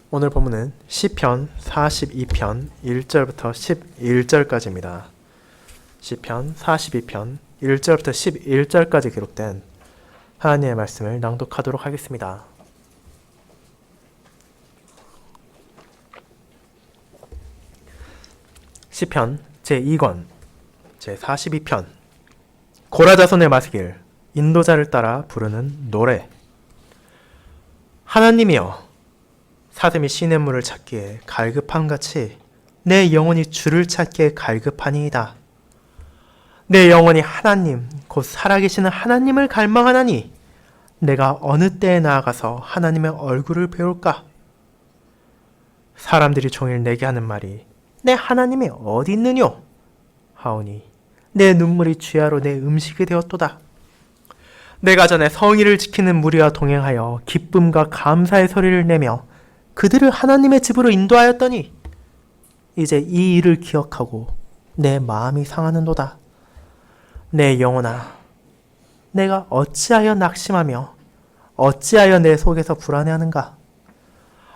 오늘 본문은 시편 42편 1절부터 11절까지입니다. 시편 42편 1절부터 11절까지 기록된 하나님의 말씀을 낭독하도록 하겠습니다. 시편 제2권 제42편 고라자손의 마시길 인도자를 따라 부르는 노래. 하나님이여, 사슴이 시냇물을 찾기에 갈급함같이 내 영혼이 주를 찾기에 갈급하니이다. 내 영혼이 하나님 곧 살아계시는 하나님을 갈망하나니 내가 어느 때에 나아가서 하나님의 얼굴을 배울까? 사람들이 종일 내게 하는 말이 내 하나님이 어디 있느뇨? 하오니 내 눈물이 주야로 내 음식이 되었도다. 내가 전에 성의를 지키는 무리와 동행하여 기쁨과 감사의 소리를 내며 그들을 하나님의 집으로 인도하였더니 이제 이 일을 기억하고 내 마음이 상하는도다. 내 영혼아, 내가 어찌하여 낙심하며 어찌하여 내 속에서 불안해하는가?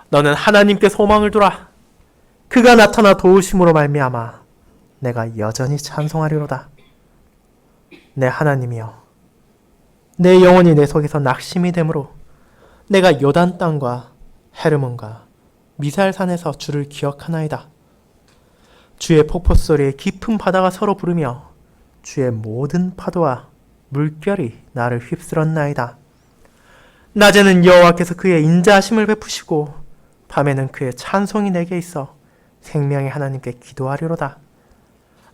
너는 하나님께 소망을 두라. 그가 나타나 도우심으로 말미암아 내가 여전히 찬송하리로다. 내 하나님이여, 내 영혼이 내 속에서 낙심이 되므로 내가 요단 땅과 헤르몬과 미살산에서 주를 기억하나이다. 주의 폭포 소리에 깊은 바다가 서로 부르며 주의 모든 파도와 물결이 나를 휩쓸었나이다. 낮에는 여호와께서 그의 인자하심을 베푸시고 밤에는 그의 찬송이 내게 있어 생명의 하나님께 기도하리로다.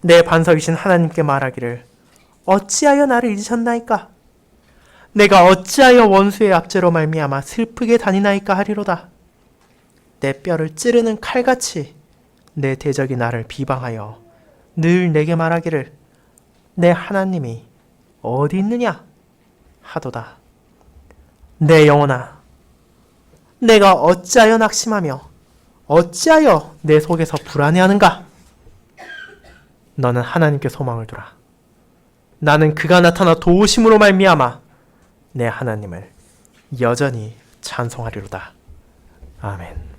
내 반석이신 하나님께 말하기를 어찌하여 나를 잊으셨나이까? 내가 어찌하여 원수의 압제로 말미암아 슬프게 다니나이까 하리로다. 내 뼈를 찌르는 칼같이 내 대적이 나를 비방하여 늘 내게 말하기를 내 하나님이 어디 있느냐 하도다. 내 영혼아, 내가 어찌하여 낙심하며 어찌하여 내 속에서 불안해하는가? 너는 하나님께 소망을 두라. 나는 그가 나타나 도우심으로 말미암아 내 하나님을 여전히 찬송하리로다. 아멘.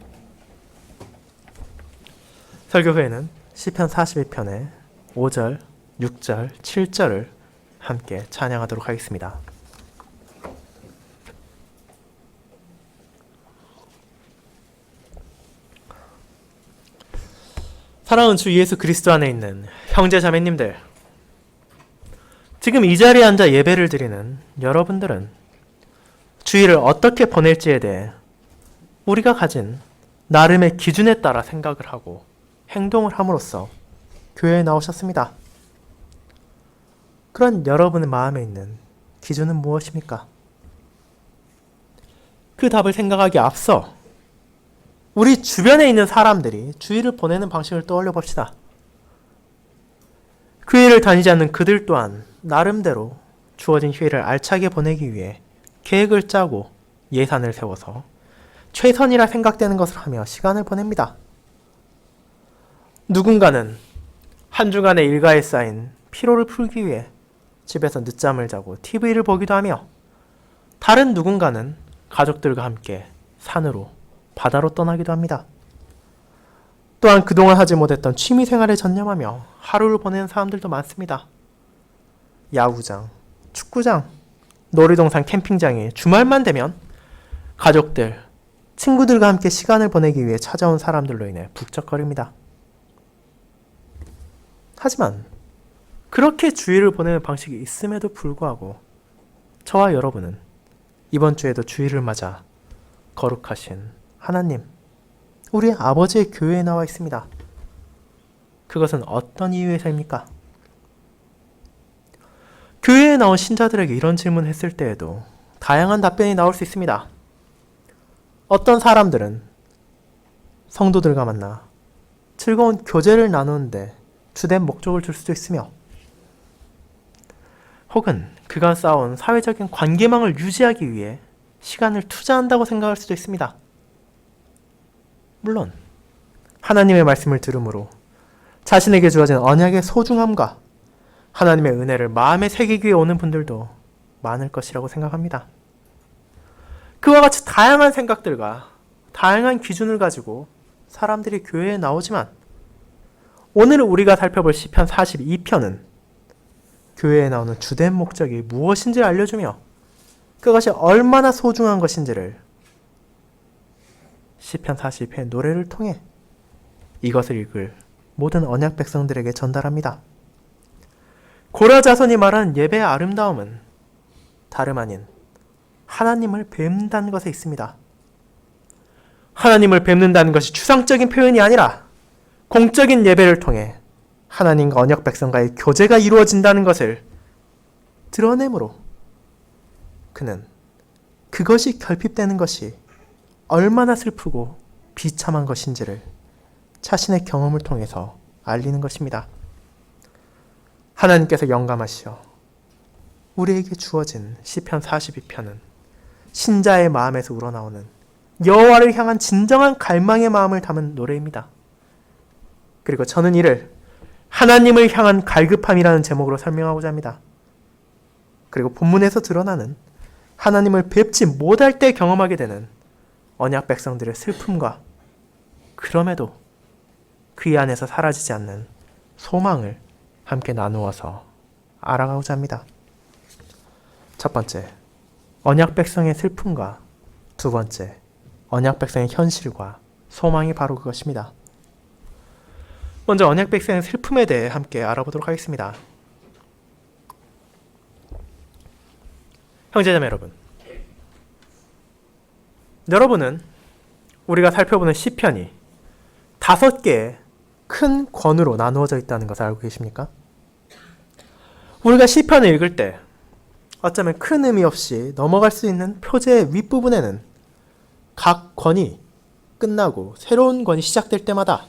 설교 후에는 시편 42편의 5절, 6절, 7절을 함께 찬양하도록 하겠습니다. 사랑하는 주 예수 그리스도 안에 있는 형제 자매님들, 지금 이 자리에 앉아 예배를 드리는 여러분들은 주일을 어떻게 보낼지에 대해 우리가 가진 나름의 기준에 따라 생각을 하고 행동을 함으로써 교회에 나오셨습니다. 그런 여러분의 마음에 있는 기준은 무엇입니까? 그 답을 생각하기에 앞서 우리 주변에 있는 사람들이 주일을 보내는 방식을 떠올려 봅시다. 교회를 다니지 않는 그들 또한 나름대로 주어진 휴일을 알차게 보내기 위해 계획을 짜고 예산을 세워서 최선이라 생각되는 것을 하며 시간을 보냅니다. 누군가는 한 주간의 일과에 쌓인 피로를 풀기 위해 집에서 늦잠을 자고 TV를 보기도 하며, 다른 누군가는 가족들과 함께 산으로 바다로 떠나기도 합니다. 또한 그동안 하지 못했던 취미생활에 전념하며 하루를 보내는 사람들도 많습니다. 야구장, 축구장, 놀이동산, 캠핑장이 주말만 되면 가족들, 친구들과 함께 시간을 보내기 위해 찾아온 사람들로 인해 북적거립니다. 하지만 그렇게 주일을 보내는 방식이 있음에도 불구하고 저와 여러분은 이번 주에도 주일을 맞아 거룩하신 하나님, 우리 아버지의 교회에 나와 있습니다. 그것은 어떤 이유에서입니까? 교회에 나온 신자들에게 이런 질문을 했을 때에도 다양한 답변이 나올 수 있습니다. 어떤 사람들은 성도들과 만나 즐거운 교제를 나누는데 주된 목적을 줄 수도 있으며, 혹은 그간 쌓아온 사회적인 관계망을 유지하기 위해 시간을 투자한다고 생각할 수도 있습니다. 물론 하나님의 말씀을 들음으로 자신에게 주어진 언약의 소중함과 하나님의 은혜를 마음에 새기기 위해 오는 분들도 많을 것이라고 생각합니다. 그와 같이 다양한 생각들과 다양한 기준을 가지고 사람들이 교회에 나오지만 오늘 우리가 살펴볼 시편 42편은 교회에 나오는 주된 목적이 무엇인지를 알려주며 그것이 얼마나 소중한 것인지를 시편 42편의 노래를 통해 이것을 읽을 모든 언약 백성들에게 전달합니다. 고라 자손이 말하는 예배의 아름다움은 다름 아닌 하나님을 뵙는다는 것에 있습니다. 하나님을 뵙는다는 것이 추상적인 표현이 아니라 공적인 예배를 통해 하나님과 언약 백성과의 교제가 이루어진다는 것을 드러내므로 그는 그것이 결핍되는 것이 얼마나 슬프고 비참한 것인지를 자신의 경험을 통해서 알리는 것입니다. 하나님께서 영감하시어 우리에게 주어진 시편 42편은 신자의 마음에서 우러나오는 여호와를 향한 진정한 갈망의 마음을 담은 노래입니다. 그리고 저는 이를 하나님을 향한 갈급함이라는 제목으로 설명하고자 합니다. 그리고 본문에서 드러나는 하나님을 뵙지 못할 때 경험하게 되는 언약 백성들의 슬픔과 그럼에도 그 안에서 사라지지 않는 소망을 함께 나누어서 알아가고자 합니다. 첫 번째, 언약 백성의 슬픔과 두 번째, 언약 백성의 현실과 소망이 바로 그것입니다. 먼저 언약 백성의 슬픔에 대해 함께 알아보도록 하겠습니다. 형제자매 여러분, 여러분은 우리가 살펴보는 시편이 5개의 큰 권으로 나누어져 있다는 것을 알고 계십니까? 우리가 시편을 읽을 때 어쩌면 큰 의미 없이 넘어갈 수 있는 표제의 윗부분에는 각 권이 끝나고 새로운 권이 시작될 때마다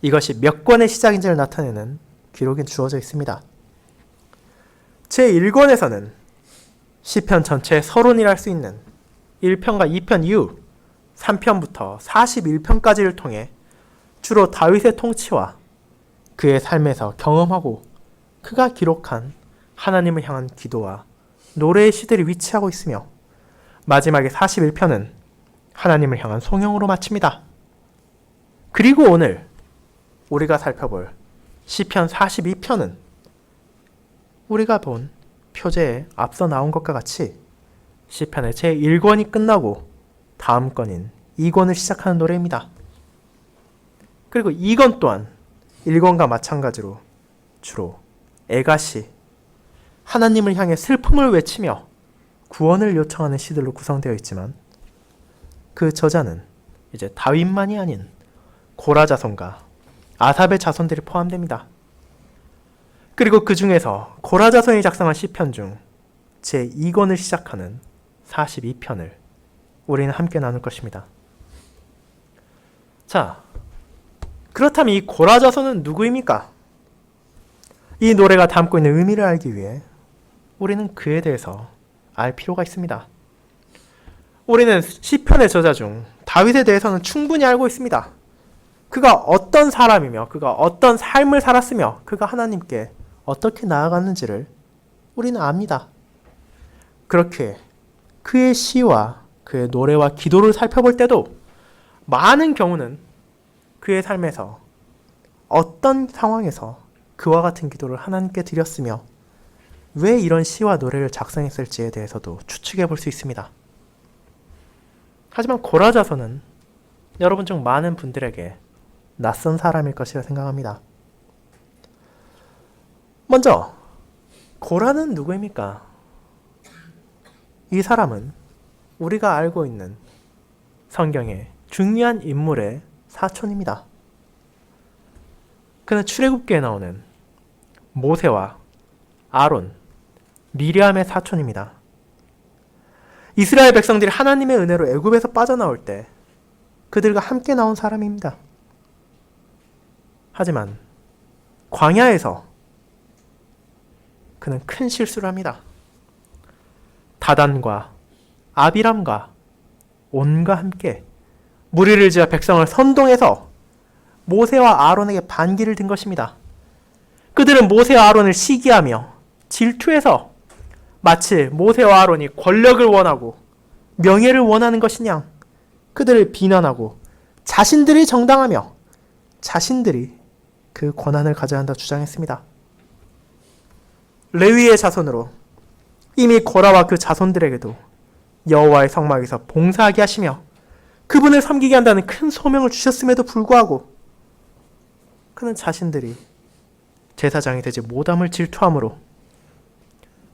이것이 몇 권의 시작인지를 나타내는 기록이 주어져 있습니다. 제1권에서는 시편 전체의 서론이라 할 수 있는 1편과 2편 이후 3편부터 41편까지를 통해 주로 다윗의 통치와 그의 삶에서 경험하고 그가 기록한 하나님을 향한 기도와 노래의 시들이 위치하고 있으며 마지막에 41편은 하나님을 향한 송영으로 마칩니다. 그리고 오늘 우리가 살펴볼 시편 42편은 우리가 본 표제에 앞서 나온 것과 같이 시편의 제1권이 끝나고 다음 권인 2권을 시작하는 노래입니다. 그리고 2권 또한 1권과 마찬가지로 주로 애가시, 하나님을 향해 슬픔을 외치며 구원을 요청하는 시들로 구성되어 있지만 그 저자는 이제 다윗만이 아닌 고라 자손과 아삽의 자손들이 포함됩니다. 그리고 그 중에서 고라 자손이 작성한 시편 중 제2권을 시작하는 42편을 우리는 함께 나눌 것입니다. 자, 그렇다면 이 고라 자손은 누구입니까? 이 노래가 담고 있는 의미를 알기 위해 우리는 그에 대해서 알 필요가 있습니다. 우리는 시편의 저자 중 다윗에 대해서는 충분히 알고 있습니다. 그가 어떤 사람이며 그가 어떤 삶을 살았으며 그가 하나님께 어떻게 나아갔는지를 우리는 압니다. 그렇게 그의 시와 그의 노래와 기도를 살펴볼 때도 많은 경우는 그의 삶에서 어떤 상황에서 그와 같은 기도를 하나님께 드렸으며 왜 이런 시와 노래를 작성했을지에 대해서도 추측해 볼 수 있습니다. 하지만 고라 자손은 여러분 중 많은 분들에게 낯선 사람일 것이라 생각합니다. 먼저 고라는 누구입니까? 이 사람은 우리가 알고 있는 성경의 중요한 인물의 사촌입니다. 그는 출애굽기에 나오는 모세와 아론, 미리암의 사촌입니다. 이스라엘 백성들이 하나님의 은혜로 애굽에서 빠져나올 때 그들과 함께 나온 사람입니다. 하지만 광야에서 그는 큰 실수를 합니다. 다단과 아비람과 온과 함께 무리를 지어 백성을 선동해서 모세와 아론에게 반기를 든 것입니다. 그들은 모세와 아론을 시기하며 질투해서 마치 모세와 아론이 권력을 원하고 명예를 원하는 것이냐 그들을 비난하고 자신들이 정당하며 자신들이 그 권한을 가져야 한다 주장했습니다. 레위의 자손으로 이미 고라와 그 자손들에게도 여호와의 성막에서 봉사하게 하시며 그분을 섬기게 한다는 큰 소명을 주셨음에도 불구하고 그는 자신들이 제사장이 되지 못함을 질투함으로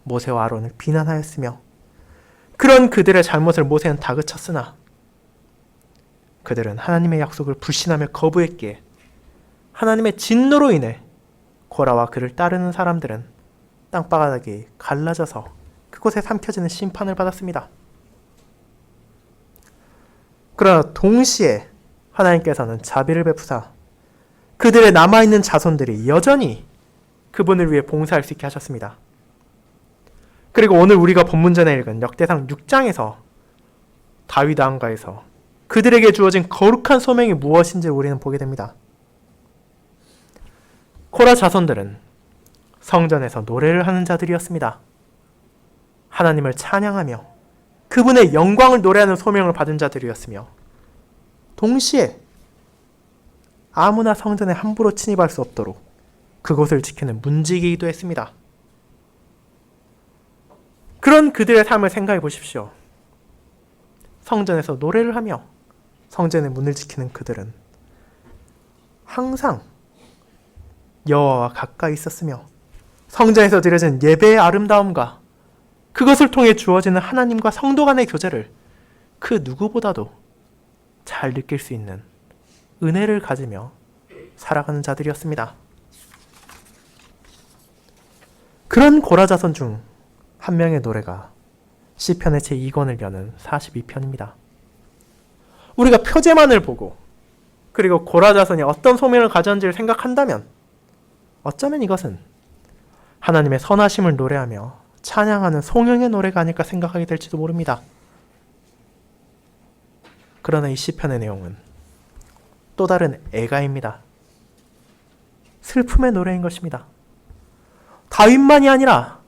모세와 아론을 비난하였으며 그런 그들의 잘못을 모세는 다그쳤으나 그들은 하나님의 약속을 불신하며 거부했기에 하나님의 진노로 인해 고라와 그를 따르는 사람들은 땅바닥이 갈라져서 그곳에 삼켜지는 심판을 받았습니다. 그러나 동시에 하나님께서는 자비를 베푸사 그들의 남아있는 자손들이 여전히 그분을 위해 봉사할 수 있게 하셨습니다. 그리고 오늘 우리가 본문전에 읽은 역대상 6장에서 다윗 왕가에서 그들에게 주어진 거룩한 소명이 무엇인지 우리는 보게 됩니다. 코라 자손들은 성전에서 노래를 하는 자들이었습니다. 하나님을 찬양하며 그분의 영광을 노래하는 소명을 받은 자들이었으며 동시에 아무나 성전에 함부로 침입할 수 없도록 그곳을 지키는 문지기이기도 했습니다. 그런 그들의 삶을 생각해 보십시오. 성전에서 노래를 하며 성전의 문을 지키는 그들은 항상 여호와와 가까이 있었으며 성전에서 드려진 예배의 아름다움과 그것을 통해 주어지는 하나님과 성도 간의 교제를 그 누구보다도 잘 느낄 수 있는 은혜를 가지며 살아가는 자들이었습니다. 그런 고라 자손 중 한 명의 노래가 시편의 제2권을 여는 42편입니다. 우리가 표제만을 보고 그리고 고라 자손이 어떤 소명을 가졌는지를 생각한다면 어쩌면 이것은 하나님의 선하심을 노래하며 찬양하는 송영의 노래가 아닐까 생각하게 될지도 모릅니다. 그러나 이 시편의 내용은 또 다른 애가입니다. 슬픔의 노래인 것입니다. 다윗만이 아니라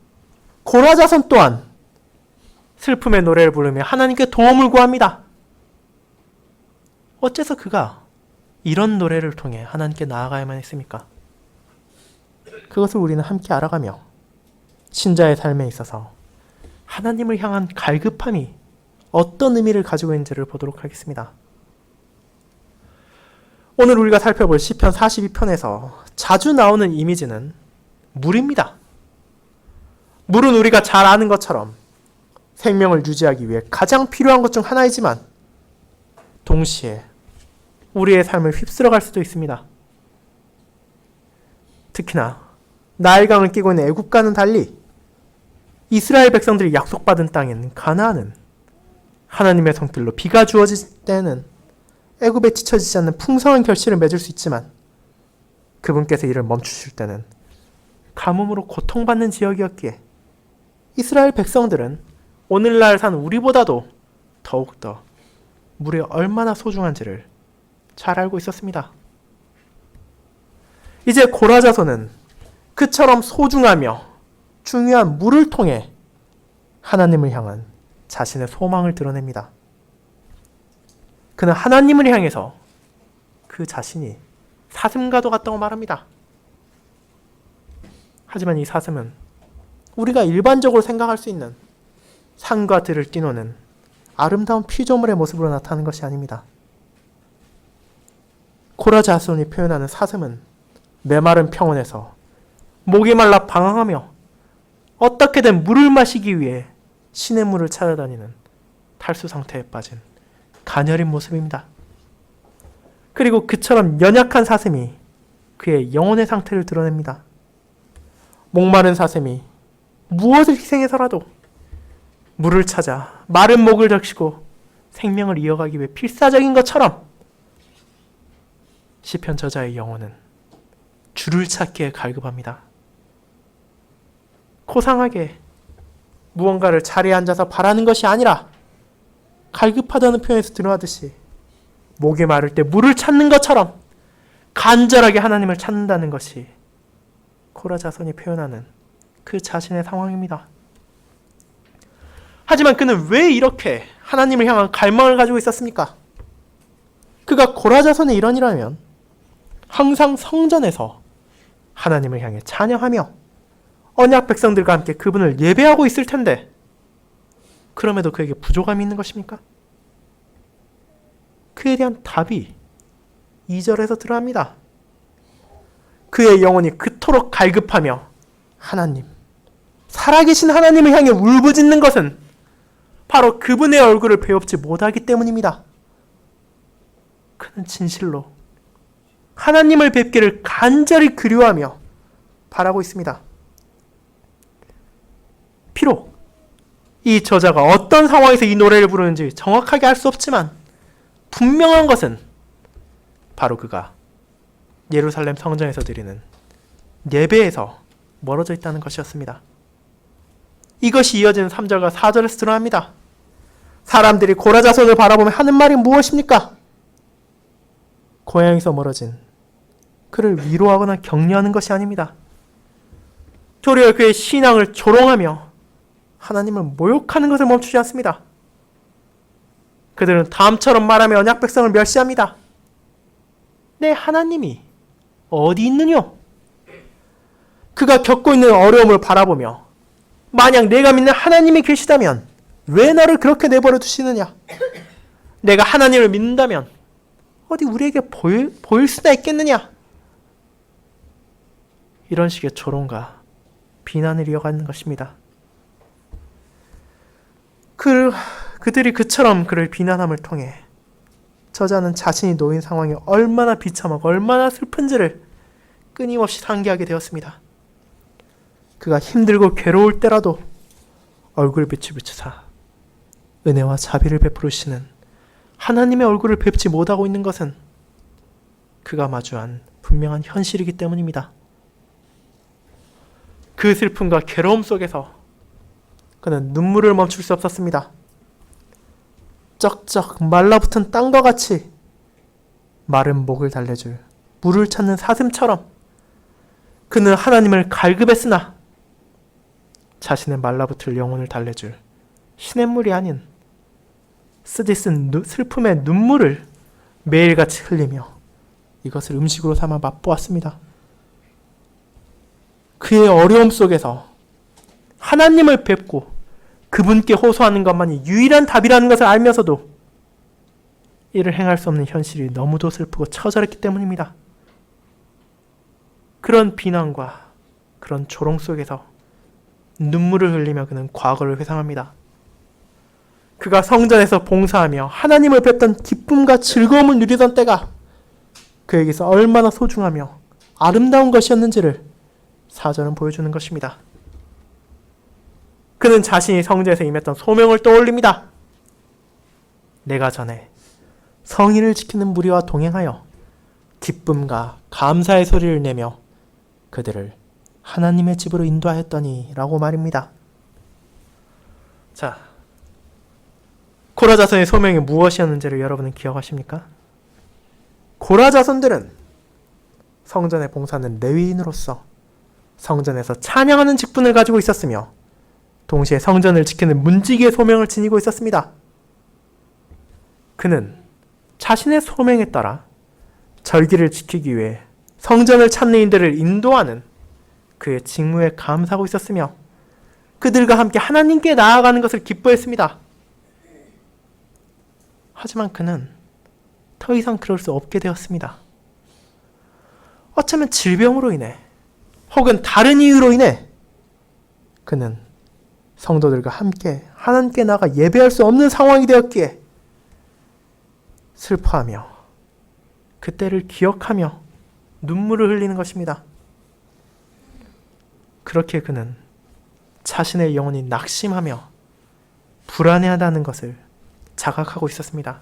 고라 자손 또한 슬픔의 노래를 부르며 하나님께 도움을 구합니다. 어째서 그가 이런 노래를 통해 하나님께 나아가야만 했습니까? 그것을 우리는 함께 알아가며 신자의 삶에 있어서 하나님을 향한 갈급함이 어떤 의미를 가지고 있는지를 보도록 하겠습니다. 오늘 우리가 살펴볼 시편 42편에서 자주 나오는 이미지는 물입니다. 물은 우리가 잘 아는 것처럼 생명을 유지하기 위해 가장 필요한 것 중 하나이지만 동시에 우리의 삶을 휩쓸어갈 수도 있습니다. 특히나 나일강을 끼고 있는 애국과는 달리 이스라엘 백성들이 약속받은 땅인 가나안은 하나님의 손길로 비가 주어질 때는 애굽에 지쳐지지 않는 풍성한 결실을 맺을 수 있지만 그분께서 이를 멈추실 때는 가뭄으로 고통받는 지역이었기에 이스라엘 백성들은 오늘날 산 우리보다도 더욱더 물이 얼마나 소중한지를 잘 알고 있었습니다. 이제 고라 자손은 그처럼 소중하며 중요한 물을 통해 하나님을 향한 자신의 소망을 드러냅니다. 그는 하나님을 향해서 그 자신이 사슴과도 같다고 말합니다. 하지만 이 사슴은 우리가 일반적으로 생각할 수 있는 산과 들을 뛰노는 아름다운 피조물의 모습으로 나타나는 것이 아닙니다. 고라 자손이 표현하는 사슴은 메마른 평원에서 목이 말라 방황하며 어떻게든 물을 마시기 위해 시냇물을 찾아다니는 탈수 상태에 빠진 가녀린 모습입니다. 그리고 그처럼 연약한 사슴이 그의 영혼의 상태를 드러냅니다. 목마른 사슴이 무엇을 희생해서라도 물을 찾아 마른 목을 적시고 생명을 이어가기 위해 필사적인 것처럼 시편 저자의 영혼은 주를 찾기에 갈급합니다. 고상하게 무언가를 자리에 앉아서 바라는 것이 아니라 갈급하다는 표현에서 드러나듯이 목이 마를 때 물을 찾는 것처럼 간절하게 하나님을 찾는다는 것이 고라 자손이 표현하는 그 자신의 상황입니다. 하지만 그는 왜 이렇게 하나님을 향한 갈망을 가지고 있었습니까? 그가 고라자손의 일원이라면 항상 성전에서 하나님을 향해 찬양하며 언약 백성들과 함께 그분을 예배하고 있을 텐데 그럼에도 그에게 부족함이 있는 것입니까? 그에 대한 답이 2절에서 들어갑니다. 그의 영혼이 그토록 갈급하며 하나님, 살아계신 하나님을 향해 울부짖는 것은 바로 그분의 얼굴을 배웁지 못하기 때문입니다. 그는 진실로 하나님을 뵙기를 간절히 그리워하며 바라고 있습니다. 비록 이 저자가 어떤 상황에서 이 노래를 부르는지 정확하게 알 수 없지만 분명한 것은 바로 그가 예루살렘 성전에서 드리는 예배에서 멀어져 있다는 것이었습니다. 이것이 이어지는 3절과 4절에서 드러납니다. 사람들이 고라자손을 바라보며 하는 말이 무엇입니까? 고향에서 멀어진 그를 위로하거나 격려하는 것이 아닙니다. 도리어 그의 신앙을 조롱하며 하나님을 모욕하는 것을 멈추지 않습니다. 그들은 다음처럼 말하며 언약 백성을 멸시합니다. 내 하나님이 어디 있느뇨? 그가 겪고 있는 어려움을 바라보며 만약 내가 믿는 하나님이 계시다면 왜 너를 그렇게 내버려 두시느냐? 내가 하나님을 믿는다면 어디 우리에게 보일 수나 있겠느냐? 이런 식의 조롱과 비난을 이어가는 것입니다. 그들이 그처럼 그를 비난함을 통해 저자는 자신이 놓인 상황이 얼마나 비참하고 얼마나 슬픈지를 끊임없이 상기하게 되었습니다. 그가 힘들고 괴로울 때라도 얼굴빛을 비추사 은혜와 자비를 베푸시는 하나님의 얼굴을 뵙지 못하고 있는 것은 그가 마주한 분명한 현실이기 때문입니다. 그 슬픔과 괴로움 속에서 그는 눈물을 멈출 수 없었습니다. 쩍쩍 말라붙은 땅과 같이 마른 목을 달래줄 물을 찾는 사슴처럼 그는 하나님을 갈급했으나 자신의 말라붙을 영혼을 달래줄 시냇물이 아닌 쓰디쓴 슬픔의 눈물을 매일같이 흘리며 이것을 음식으로 삼아 맛보았습니다. 그의 어려움 속에서 하나님을 뵙고 그분께 호소하는 것만이 유일한 답이라는 것을 알면서도 이를 행할 수 없는 현실이 너무도 슬프고 처절했기 때문입니다. 그런 비난과 그런 조롱 속에서 눈물을 흘리며 그는 과거를 회상합니다. 그가 성전에서 봉사하며 하나님을 뵙던 기쁨과 즐거움을 누리던 때가 그에게서 얼마나 소중하며 아름다운 것이었는지를 4절은 보여주는 것입니다. 그는 자신이 성전에서 임했던 소명을 떠올립니다. 내가 전에 성의를 지키는 무리와 동행하여 기쁨과 감사의 소리를 내며 그들을 하나님의 집으로 인도하였더니 라고 말입니다. 자, 고라자손의 소명이 무엇이었는지를 여러분은 기억하십니까? 고라자손들은 성전에 봉사하는 레위인으로서 성전에서 찬양하는 직분을 가지고 있었으며 동시에 성전을 지키는 문지기의 소명을 지니고 있었습니다. 그는 자신의 소명에 따라 절기를 지키기 위해 성전을 찾는 이들을 인도하는 그의 직무에 감사하고 있었으며 그들과 함께 하나님께 나아가는 것을 기뻐했습니다. 하지만 그는 더 이상 그럴 수 없게 되었습니다. 어쩌면 질병으로 인해 혹은 다른 이유로 인해 그는 성도들과 함께 하나님께 나가 예배할 수 없는 상황이 되었기에 슬퍼하며 그때를 기억하며 눈물을 흘리는 것입니다. 그렇게 그는 자신의 영혼이 낙심하며 불안해하다는 것을 자각하고 있었습니다.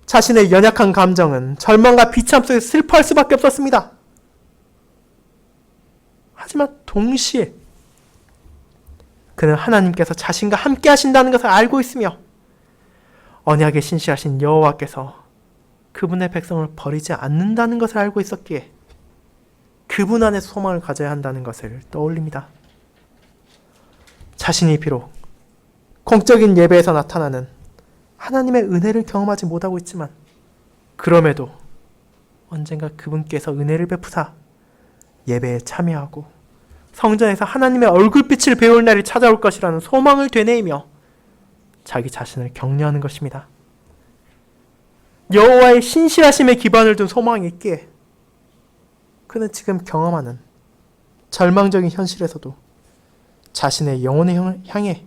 자신의 연약한 감정은 절망과 비참 속에 슬퍼할 수밖에 없었습니다. 하지만 동시에 그는 하나님께서 자신과 함께 하신다는 것을 알고 있으며 언약에 신실하신 여호와께서 그분의 백성을 버리지 않는다는 것을 알고 있었기에 그분 안에 소망을 가져야 한다는 것을 떠올립니다. 자신이 비록 공적인 예배에서 나타나는 하나님의 은혜를 경험하지 못하고 있지만 그럼에도 언젠가 그분께서 은혜를 베푸사 예배에 참여하고 성전에서 하나님의 얼굴빛을 배울 날이 찾아올 것이라는 소망을 되뇌이며 자기 자신을 격려하는 것입니다. 여호와의 신실하심에 기반을 둔 소망이 있기에 그는 지금 경험하는 절망적인 현실에서도 자신의 영혼을 향해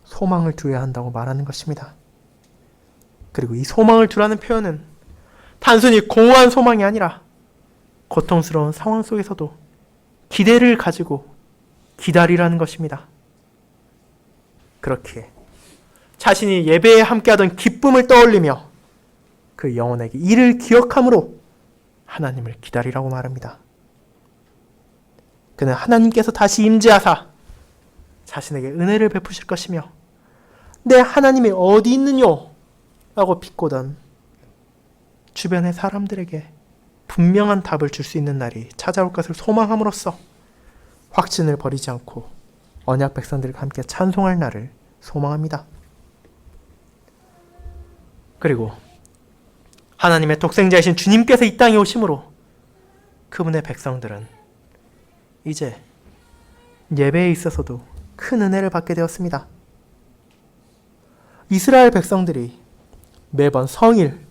소망을 두어야 한다고 말하는 것입니다. 그리고 이 소망을 두라는 표현은 단순히 공허한 소망이 아니라 고통스러운 상황 속에서도 기대를 가지고 기다리라는 것입니다. 그렇기에 자신이 예배에 함께하던 기쁨을 떠올리며 그 영혼에게 이를 기억함으로 하나님을 기다리라고 말합니다. 그는 하나님께서 다시 임재하사 자신에게 은혜를 베푸실 것이며 내 하나님이 어디 있느뇨? 라고 비꼬던 주변의 사람들에게 분명한 답을 줄 수 있는 날이 찾아올 것을 소망함으로써 확신을 버리지 않고 언약 백성들과 함께 찬송할 날을 소망합니다. 그리고 하나님의 독생자이신 주님께서 이 땅에 오심으로 그분의 백성들은 이제 예배에 있어서도 큰 은혜를 받게 되었습니다. 이스라엘 백성들이 매번 성일,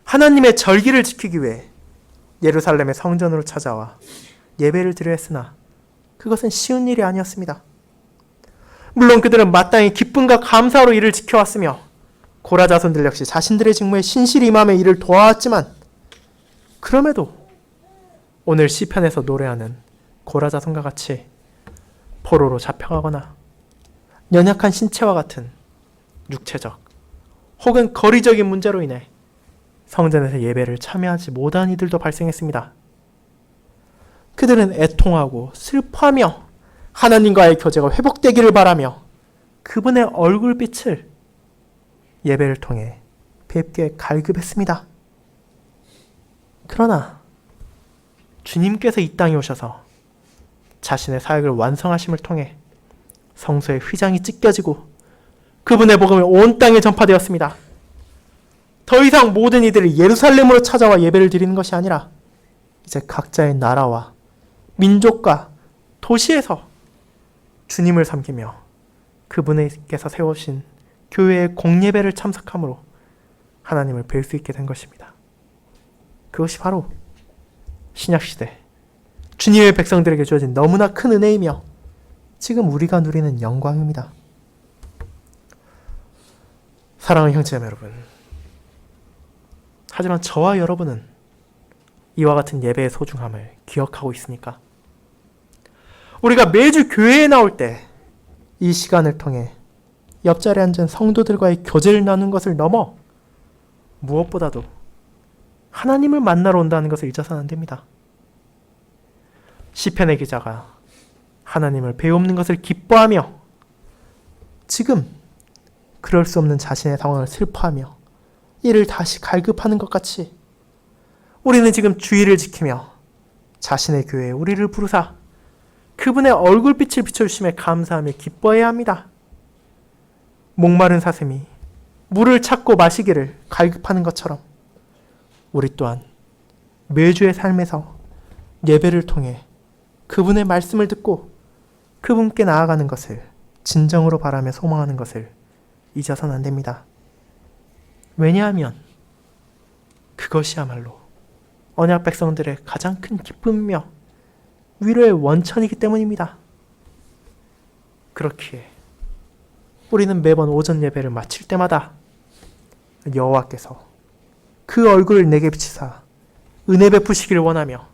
하나님의 절기를 지키기 위해 예루살렘의 성전으로 찾아와 예배를 드려 했으나 그것은 쉬운 일이 아니었습니다. 물론 그들은 마땅히 기쁨과 감사로 이를 지켜왔으며 고라 자손들 역시 자신들의 직무에 신실히 임함에 이를 도와왔지만 그럼에도 오늘 시편에서 노래하는 고라 자손과 같이 포로로 잡혀가거나 연약한 신체와 같은 육체적 혹은 거리적인 문제로 인해 성전에서 예배를 참여하지 못한 이들도 발생했습니다. 그들은 애통하고 슬퍼하며 하나님과의 교제가 회복되기를 바라며 그분의 얼굴빛을 예배를 통해 뵙게 갈급했습니다. 그러나 주님께서 이 땅에 오셔서 자신의 사역을 완성하심을 통해 성소의 휘장이 찢겨지고 그분의 복음이 온 땅에 전파되었습니다. 더 이상 모든 이들이 예루살렘으로 찾아와 예배를 드리는 것이 아니라 이제 각자의 나라와 민족과 도시에서 주님을 섬기며 그분께서 세우신 교회의 공예배를 참석함으로 하나님을 뵐 수 있게 된 것입니다. 그것이 바로 신약시대 주님의 백성들에게 주어진 너무나 큰 은혜이며 지금 우리가 누리는 영광입니다. 사랑하는 형제자매 여러분, 하지만 저와 여러분은 이와 같은 예배의 소중함을 기억하고 있습니까? 우리가 매주 교회에 나올 때 이 시간을 통해 옆자리에 앉은 성도들과의 교제를 나눈 것을 넘어 무엇보다도 하나님을 만나러 온다는 것을 잊어서는 안 됩니다. 시편의 기자가 하나님을 배우는 것을 기뻐하며 지금 그럴 수 없는 자신의 상황을 슬퍼하며 이를 다시 갈급하는 것 같이 우리는 지금 주의를 지키며 자신의 교회에 우리를 부르사 그분의 얼굴빛을 비춰주심에 감사하며 기뻐해야 합니다. 목마른 사슴이 물을 찾고 마시기를 갈급하는 것처럼 우리 또한 매주의 삶에서 예배를 통해 그분의 말씀을 듣고 그분께 나아가는 것을 진정으로 바라며 소망하는 것을 잊어서는 안 됩니다. 왜냐하면 그것이야말로 언약 백성들의 가장 큰 기쁨이며 위로의 원천이기 때문입니다. 그렇기에 우리는 매번 오전 예배를 마칠 때마다 여호와께서 그 얼굴을 내게 비치사 은혜 베푸시기를 원하며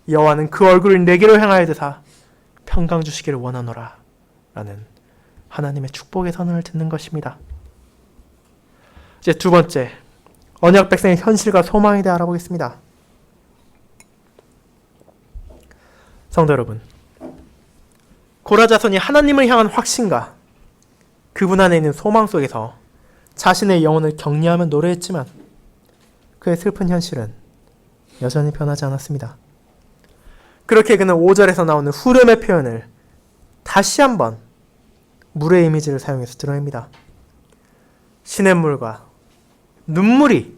여호와는 그 얼굴을 내게로 향하여 드사 평강 주시기를 원하노라 라는 하나님의 축복의 선언을 듣는 것입니다. 이제 두 번째, 언약 백성의 현실과 소망에 대해 알아보겠습니다. 성도 여러분, 고라 자손이 하나님을 향한 확신과 그분 안에 있는 소망 속에서 자신의 영혼을 격려하며 노래했지만 그의 슬픈 현실은 여전히 변하지 않았습니다. 그렇게 그는 5절에서 나오는 후렴의 표현을 다시 한번 물의 이미지를 사용해서 드러냅니다. 시냇물과 눈물이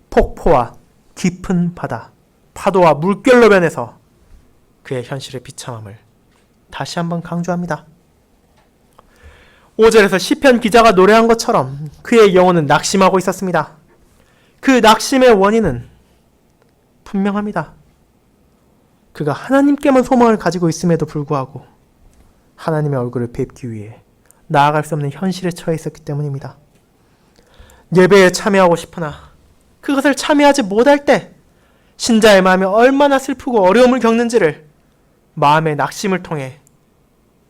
폭포와 깊은 바다, 파도와 물결로 변해서 그의 현실의 비참함을 다시 한번 강조합니다. 5절에서 시편 기자가 노래한 것처럼 그의 영혼은 낙심하고 있었습니다. 그 낙심의 원인은 분명합니다. 그가 하나님께만 소망을 가지고 있음에도 불구하고 하나님의 얼굴을 뵙기 위해 나아갈 수 없는 현실에 처해 있었기 때문입니다. 예배에 참여하고 싶으나 그것을 참여하지 못할 때 신자의 마음이 얼마나 슬프고 어려움을 겪는지를 마음의 낙심을 통해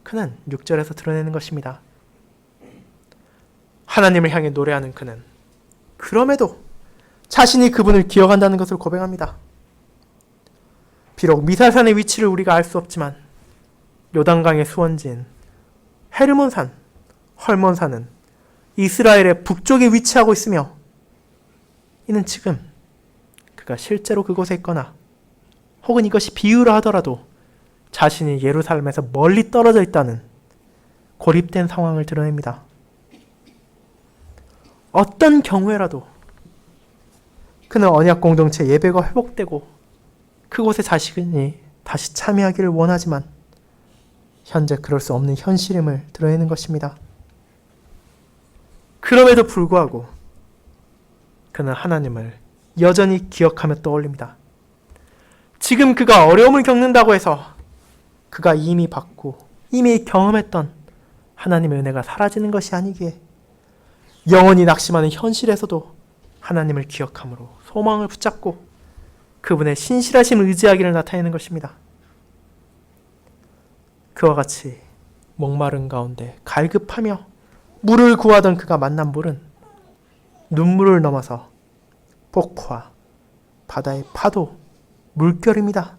그는 6절에서 드러내는 것입니다. 하나님을 향해 노래하는 그는 그럼에도 자신이 그분을 기억한다는 것을 고백합니다. 비록 미사산의 위치를 우리가 알 수 없지만 요단강의 수원지인 헤르몬산, 헐몬산은 이스라엘의 북쪽에 위치하고 있으며 이는 지금 그가 실제로 그곳에 있거나 혹은 이것이 비유라 하더라도 자신이 예루살렘에서 멀리 떨어져 있다는 고립된 상황을 드러냅니다. 어떤 경우에라도 그는 언약 공동체 예배가 회복되고 그곳에 자신이 다시 참여하기를 원하지만 현재 그럴 수 없는 현실임을 드러내는 것입니다. 그럼에도 불구하고 그는 하나님을 여전히 기억하며 떠올립니다. 지금 그가 어려움을 겪는다고 해서 그가 이미 받고 이미 경험했던 하나님의 은혜가 사라지는 것이 아니기에 영원히 낙심하는 현실에서도 하나님을 기억함으로 소망을 붙잡고 그분의 신실하심을 의지하기를 나타내는 것입니다. 그와 같이 목마른 가운데 갈급하며 물을 구하던 그가 만난 물은 눈물을 넘어서 폭포와 바다의 파도, 물결입니다.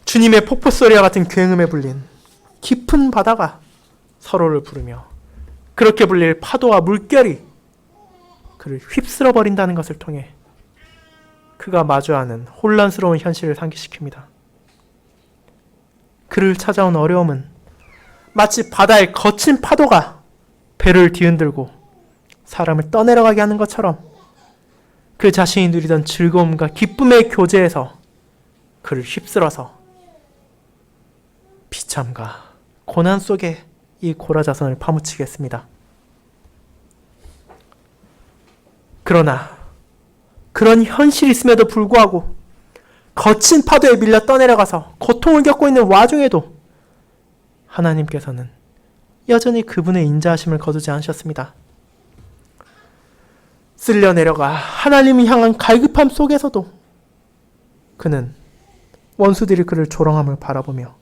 주님의 폭포 소리와 같은 굉음에 불린 깊은 바다가 서로를 부르며 그렇게 불릴 파도와 물결이 그를 휩쓸어 버린다는 것을 통해 그가 마주하는 혼란스러운 현실을 상기시킵니다. 그를 찾아온 어려움은 마치 바다의 거친 파도가 배를 뒤흔들고 사람을 떠내려가게 하는 것처럼 그 자신이 누리던 즐거움과 기쁨의 교제에서 그를 휩쓸어서 비참과 고난 속에 이 고라자손을 파묻히겠습니다. 그러나 그런 현실이 있음에도 불구하고 거친 파도에 밀려 떠내려가서 고통을 겪고 있는 와중에도 하나님께서는 여전히 그분의 인자하심을 거두지 않으셨습니다. 쓸려 내려가 하나님을 향한 갈급함 속에서도 그는 원수들이 그를 조롱함을 바라보며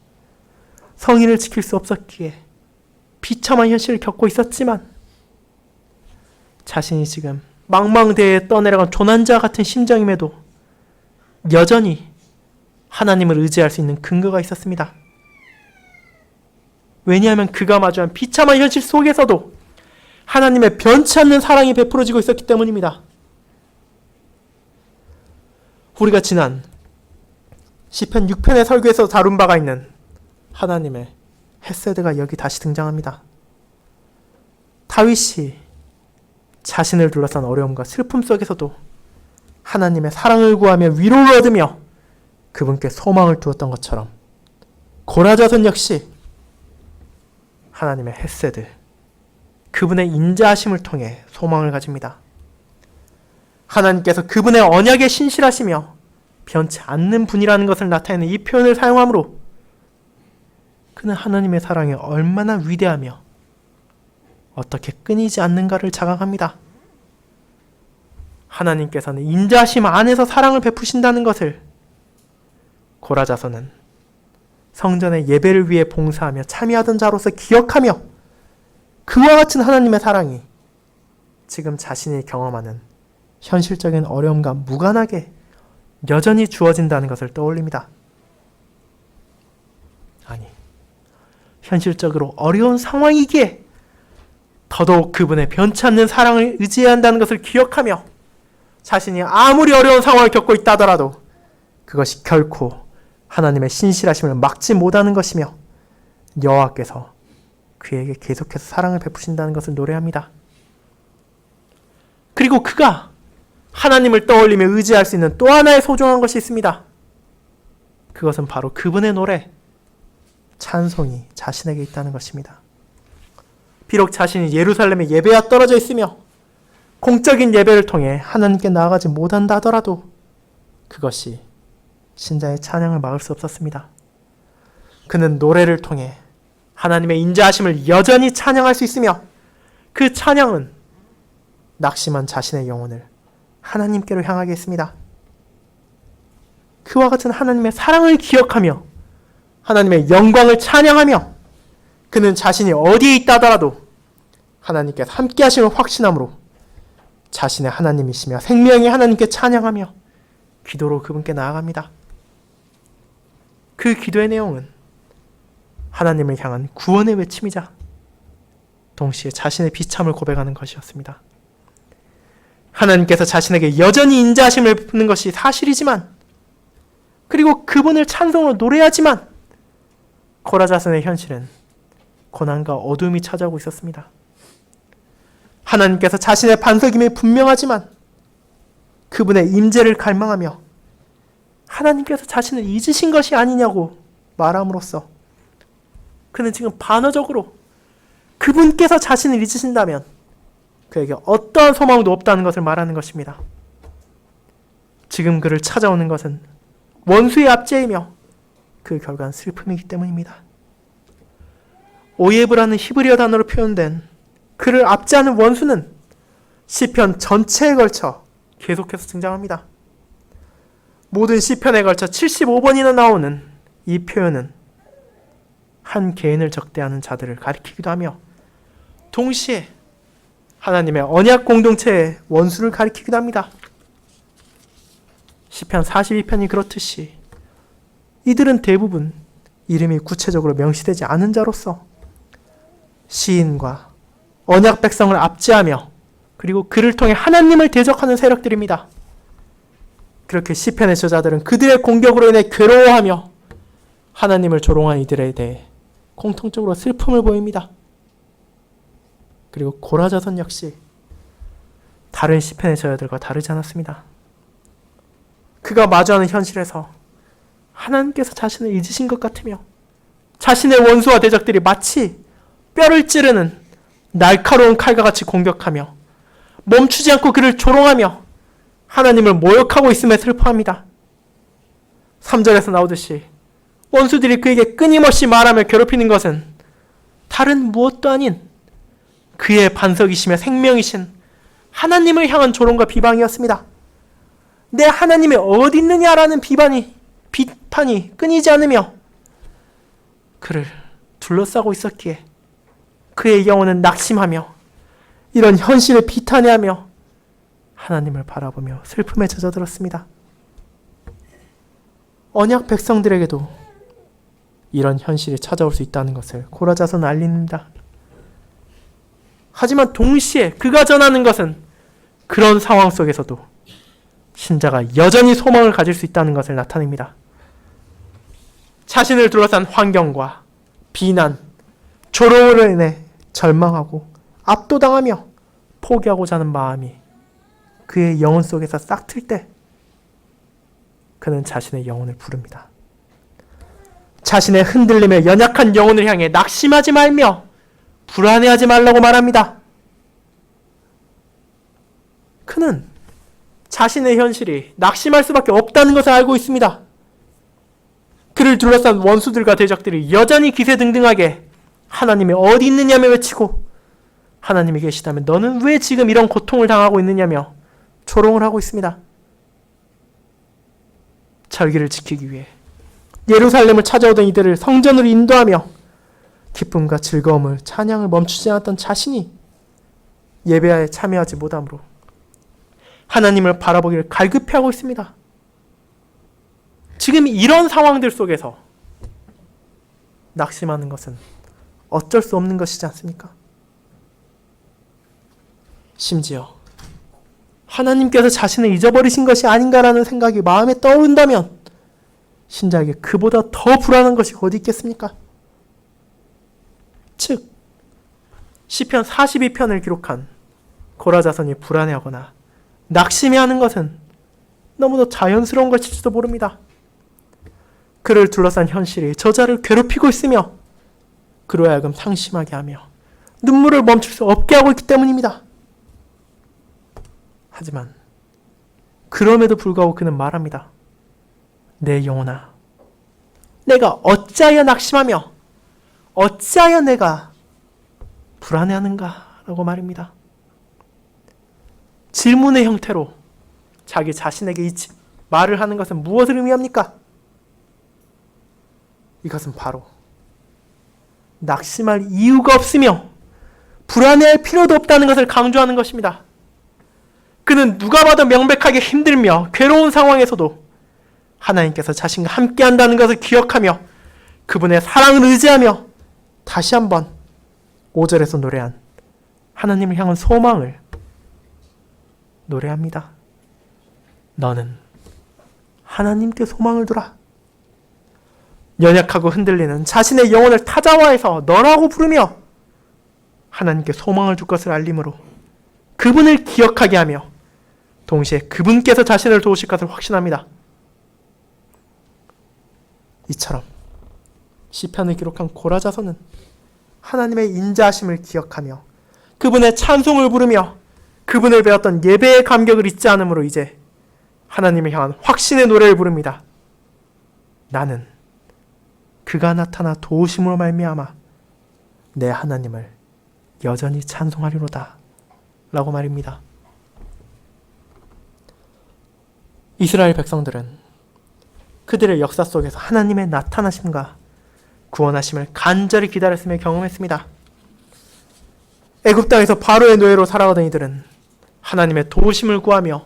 성의를 지킬 수 없었기에 비참한 현실을 겪고 있었지만 자신이 지금 망망대해에 떠내려간 조난자 같은 심정임에도 여전히 하나님을 의지할 수 있는 근거가 있었습니다. 왜냐하면 그가 마주한 비참한 현실 속에서도 하나님의 변치 않는 사랑이 베풀어지고 있었기 때문입니다. 우리가 지난 시편 6편의 설교에서 다룬 바가 있는 하나님의 헤세드가 여기 다시 등장합니다. 다윗이 자신을 둘러싼 어려움과 슬픔 속에서도 하나님의 사랑을 구하며 위로를 얻으며 그분께 소망을 두었던 것처럼 고라자손 역시 하나님의 헤세드, 그분의 인자하심을 통해 소망을 가집니다. 하나님께서 그분의 언약에 신실하시며 변치 않는 분이라는 것을 나타내는 이 표현을 사용함으로 그는 하나님의 사랑이 얼마나 위대하며 어떻게 끊이지 않는가를 자각합니다. 하나님께서는 인자하심 안에서 사랑을 베푸신다는 것을 고라자손은 성전의 예배를 위해 봉사하며 참여하던 자로서 기억하며 그와 같은 하나님의 사랑이 지금 자신이 경험하는 현실적인 어려움과 무관하게 여전히 주어진다는 것을 떠올립니다. 아니, 현실적으로 어려운 상황이기에 더더욱 그분의 변치 않는 사랑을 의지해야 한다는 것을 기억하며 자신이 아무리 어려운 상황을 겪고 있다 하더라도 그것이 결코 하나님의 신실하심을 막지 못하는 것이며 여호와께서 그에게 계속해서 사랑을 베푸신다는 것을 노래합니다. 그리고 그가 하나님을 떠올리며 의지할 수 있는 또 하나의 소중한 것이 있습니다. 그것은 바로 그분의 노래, 찬송이 자신에게 있다는 것입니다. 비록 자신이 예루살렘에 예배와 떨어져 있으며 공적인 예배를 통해 하나님께 나아가지 못한다 하더라도 그것이 신자의 찬양을 막을 수 없었습니다. 그는 노래를 통해 하나님의 인자하심을 여전히 찬양할 수 있으며 그 찬양은 낙심한 자신의 영혼을 하나님께로 향하게 했습니다. 그와 같은 하나님의 사랑을 기억하며 하나님의 영광을 찬양하며 그는 자신이 어디에 있다 하더라도 하나님께서 함께 하심을 확신함으로 자신의 하나님이시며 생명의 하나님께 찬양하며 기도로 그분께 나아갑니다. 그 기도의 내용은 하나님을 향한 구원의 외침이자 동시에 자신의 비참을 고백하는 것이었습니다. 하나님께서 자신에게 여전히 인자하심을 베푸는 것이 사실이지만 그리고 그분을 찬송으로 노래하지만 고라자손의 현실은 고난과 어둠이 찾아오고 있었습니다. 하나님께서 자신의 반석임이 분명하지만 그분의 임재를 갈망하며 하나님께서 자신을 잊으신 것이 아니냐고 말함으로써 그는 지금 반어적으로 그분께서 자신을 잊으신다면 그에게 어떠한 소망도 없다는 것을 말하는 것입니다. 지금 그를 찾아오는 것은 원수의 압제이며 그 결과는 슬픔이기 때문입니다. 오예브라는 히브리어 단어로 표현된 그를 압제하는 원수는 시편 전체에 걸쳐 계속해서 등장합니다. 모든 시편에 걸쳐 75번이나 나오는 이 표현은 한 개인을 적대하는 자들을 가리키기도 하며 동시에 하나님의 언약 공동체의 원수를 가리키기도 합니다. 시편 42편이 그렇듯이 이들은 대부분 이름이 구체적으로 명시되지 않은 자로서 시인과 언약 백성을 압제하며 그리고 그를 통해 하나님을 대적하는 세력들입니다. 그렇게 시편의 저자들은 그들의 공격으로 인해 괴로워하며 하나님을 조롱한 이들에 대해 공통적으로 슬픔을 보입니다. 그리고 고라자손 역시 다른 시편의 저자들과 다르지 않았습니다. 그가 마주하는 현실에서 하나님께서 자신을 잊으신 것 같으며 자신의 원수와 대적들이 마치 뼈를 찌르는 날카로운 칼과 같이 공격하며 멈추지 않고 그를 조롱하며 하나님을 모욕하고 있음에 슬퍼합니다. 3절에서 나오듯이 원수들이 그에게 끊임없이 말하며 괴롭히는 것은 다른 무엇도 아닌 그의 반석이시며 생명이신 하나님을 향한 조롱과 비방이었습니다. 내 하나님이 어디 있느냐라는 비판이 끊이지 않으며 그를 둘러싸고 있었기에 그의 영혼은 낙심하며 이런 현실을 비탄해하며 하나님을 바라보며 슬픔에 젖어들었습니다. 언약 백성들에게도 이런 현실이 찾아올 수 있다는 것을 고라자손은 알립니다. 하지만 동시에 그가 전하는 것은 그런 상황 속에서도 신자가 여전히 소망을 가질 수 있다는 것을 나타냅니다. 자신을 둘러싼 환경과 비난, 조롱으로 인해 절망하고 압도당하며 포기하고자 하는 마음이 그의 영혼 속에서 싹틀 때 그는 자신의 영혼을 부릅니다. 자신의 흔들림에 연약한 영혼을 향해 낙심하지 말며 불안해하지 말라고 말합니다. 그는 자신의 현실이 낙심할 수밖에 없다는 것을 알고 있습니다. 그를 둘러싼 원수들과 대적들이 여전히 기세등등하게 하나님이 어디 있느냐며 외치고 하나님이 계시다면 너는 왜 지금 이런 고통을 당하고 있느냐며 조롱을 하고 있습니다. 절기를 지키기 위해 예루살렘을 찾아오던 이들을 성전으로 인도하며 기쁨과 즐거움을 찬양을 멈추지 않았던 자신이 예배에 참여하지 못함으로 하나님을 바라보기를 갈급해하고 있습니다. 지금 이런 상황들 속에서 낙심하는 것은 어쩔 수 없는 것이지 않습니까? 심지어 하나님께서 자신을 잊어버리신 것이 아닌가라는 생각이 마음에 떠오른다면 신자에게 그보다 더 불안한 것이 어디 있겠습니까? 즉 시편 42편을 기록한 고라자손이 불안해하거나 낙심해하는 것은 너무도 자연스러운 것일지도 모릅니다. 그를 둘러싼 현실이 저자를 괴롭히고 있으며 그로 하여금 상심하게 하며 눈물을 멈출 수 없게 하고 있기 때문입니다. 하지만 그럼에도 불구하고 그는 말합니다. 내 영혼아, 내가 어찌하여 낙심하며 어찌하여 내가 불안해하는가? 라고 말입니다. 질문의 형태로 자기 자신에게 이 말을 하는 것은 무엇을 의미합니까? 이것은 바로 낙심할 이유가 없으며 불안해할 필요도 없다는 것을 강조하는 것입니다. 그는 누가 봐도 명백하게 힘들며 괴로운 상황에서도 하나님께서 자신과 함께 한다는 것을 기억하며 그분의 사랑을 의지하며 다시 한번 5절에서 노래한 하나님을 향한 소망을 노래합니다. 너는 하나님께 소망을 두라. 연약하고 흔들리는 자신의 영혼을 타자화해서 너라고 부르며 하나님께 소망을 줄 것을 알림으로 그분을 기억하게 하며 동시에 그분께서 자신을 도우실 것을 확신합니다. 이처럼 시편을 기록한 고라자서는 하나님의 인자하심을 기억하며 그분의 찬송을 부르며 그분을 배웠던 예배의 감격을 잊지 않으므로 이제 하나님을 향한 확신의 노래를 부릅니다. 나는 그가 나타나 도우심으로 말미암아 내 하나님을 여전히 찬송하리로다 라고 말입니다. 이스라엘 백성들은 그들의 역사 속에서 하나님의 나타나심과 구원하심을 간절히 기다렸으며 경험했습니다. 애굽 땅에서 바로의 노예로 살아가던 이들은 하나님의 도우심을 구하며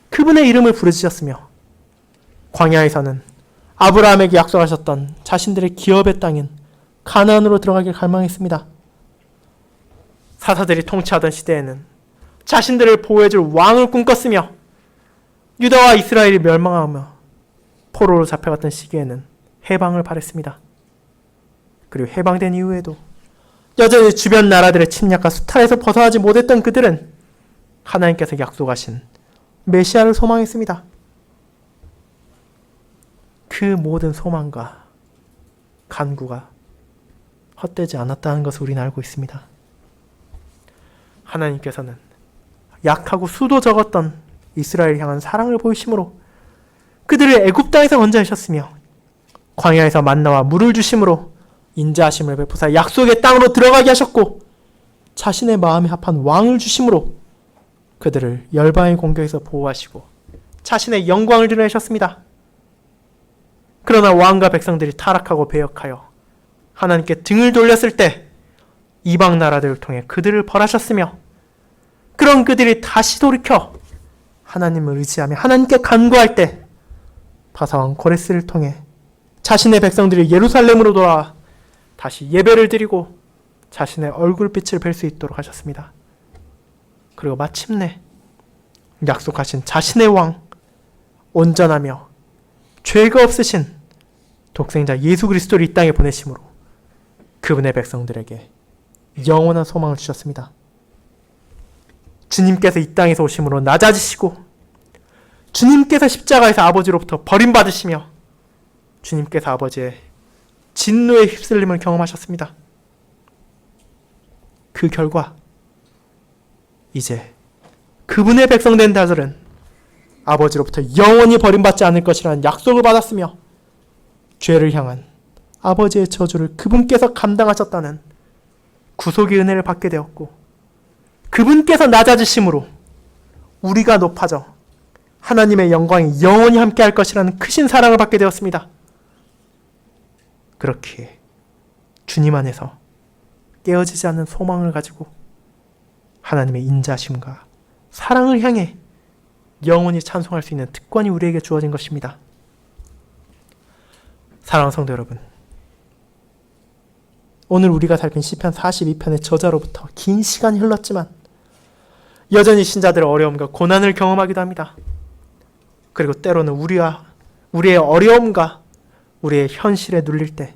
그분의 이름을 부르짖었으며 광야에서는 아브라함에게 약속하셨던 자신들의 기업의 땅인 가나안으로 들어가길 갈망했습니다. 사사들이 통치하던 시대에는 자신들을 보호해줄 왕을 꿈꿨으며 유다와 이스라엘이 멸망하며 포로로 잡혀갔던 시기에는 해방을 바랬습니다. 그리고 해방된 이후에도 여전히 주변 나라들의 침략과 수탈에서 벗어나지 못했던 그들은 하나님께서 약속하신 메시아를 소망했습니다. 그 모든 소망과 간구가 헛되지 않았다는 것을 우리는 알고 있습니다. 하나님께서는 약하고 수도 적었던 이스라엘을 향한 사랑을 보이심으로 그들을 애굽 땅에서 건져내셨으며 광야에서 만나와 물을 주심으로 인자하심을 베푸사 약속의 땅으로 들어가게 하셨고 자신의 마음에 합한 왕을 주심으로 그들을 열방의 공격에서 보호하시고 자신의 영광을 드러내셨습니다. 그러나 왕과 백성들이 타락하고 배역하여 하나님께 등을 돌렸을 때 이방 나라들을 통해 그들을 벌하셨으며 그런 그들이 다시 돌이켜 하나님을 의지하며 하나님께 간구할 때 바사왕 고레스를 통해 자신의 백성들이 예루살렘으로 돌아와 다시 예배를 드리고 자신의 얼굴빛을 뵐 수 있도록 하셨습니다. 그리고 마침내 약속하신 자신의 왕, 온전하며 죄가 없으신 독생자 예수 그리스도를 이 땅에 보내심으로 그분의 백성들에게 영원한 소망을 주셨습니다. 주님께서 이 땅에서 오심으로 낮아지시고 주님께서 십자가에서 아버지로부터 버림받으시며 주님께서 아버지의 진노의 휩쓸림을 경험하셨습니다. 그 결과 이제 그분의 백성된 자들은 아버지로부터 영원히 버림받지 않을 것이라는 약속을 받았으며 죄를 향한 아버지의 저주를 그분께서 감당하셨다는 구속의 은혜를 받게 되었고 그분께서 낮아지심으로 우리가 높아져 하나님의 영광이 영원히 함께할 것이라는 크신 사랑을 받게 되었습니다. 그렇기에 주님 안에서 깨어지지 않는 소망을 가지고 하나님의 인자심과 사랑을 향해 영원히 찬송할 수 있는 특권이 우리에게 주어진 것입니다. 사랑하는 성도 여러분, 오늘 우리가 살핀 시편 42편의 저자로부터 긴 시간이 흘렀지만 여전히 신자들의 어려움과 고난을 경험하기도 합니다. 그리고 때로는 우리의 어려움과 우리의 현실에 눌릴 때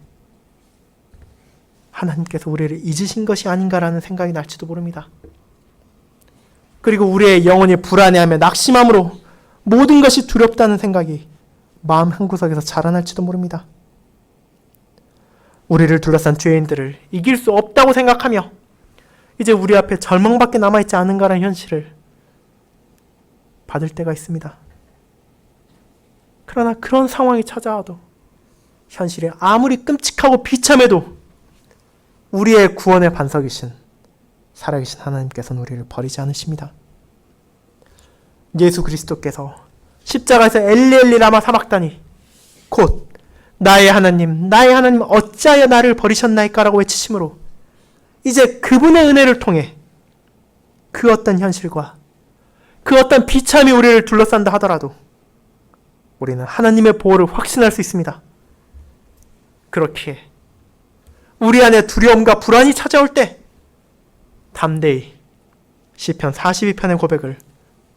하나님께서 우리를 잊으신 것이 아닌가라는 생각이 날지도 모릅니다. 그리고 우리의 영혼이 불안해하며 낙심함으로 모든 것이 두렵다는 생각이 마음 한구석에서 자라날지도 모릅니다. 우리를 둘러싼 죄인들을 이길 수 없다고 생각하며 이제 우리 앞에 절망밖에 남아있지 않은가라는 현실을 받을 때가 있습니다. 그러나 그런 상황이 찾아와도 현실이 아무리 끔찍하고 비참해도 우리의 구원의 반석이신 살아계신 하나님께서는 우리를 버리지 않으십니다. 예수 그리스도께서 십자가에서 엘리 라마 사박다니 곧 나의 하나님 어찌하여 나를 버리셨나이까 라고 외치심으로 이제 그분의 은혜를 통해 그 어떤 현실과 그 어떤 비참이 우리를 둘러싼다 하더라도 우리는 하나님의 보호를 확신할 수 있습니다. 그렇기에 우리 안에 두려움과 불안이 찾아올 때 담대히 시편 42편의 고백을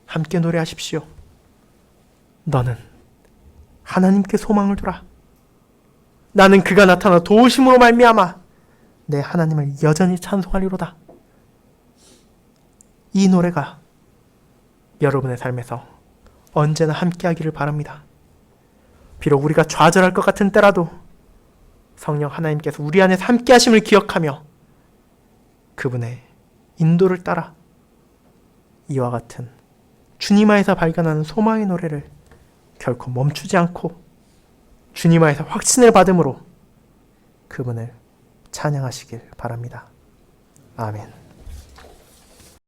함께 노래하십시오. 너는 하나님께 소망을 두라. 나는 그가 나타나 도우심으로 말미암아 내 하나님을 여전히 찬송하리로다. 이 노래가 여러분의 삶에서 언제나 함께하기를 바랍니다. 비록 우리가 좌절할 것 같은 때라도 성령 하나님께서 우리 안에서 함께하심을 기억하며 그분의 인도를 따라 이와 같은 주님 안에서 발견하는 소망의 노래를 결코 멈추지 않고 주님 안에서 확신을 받음으로 그분을 찬양하시길 바랍니다. 아멘.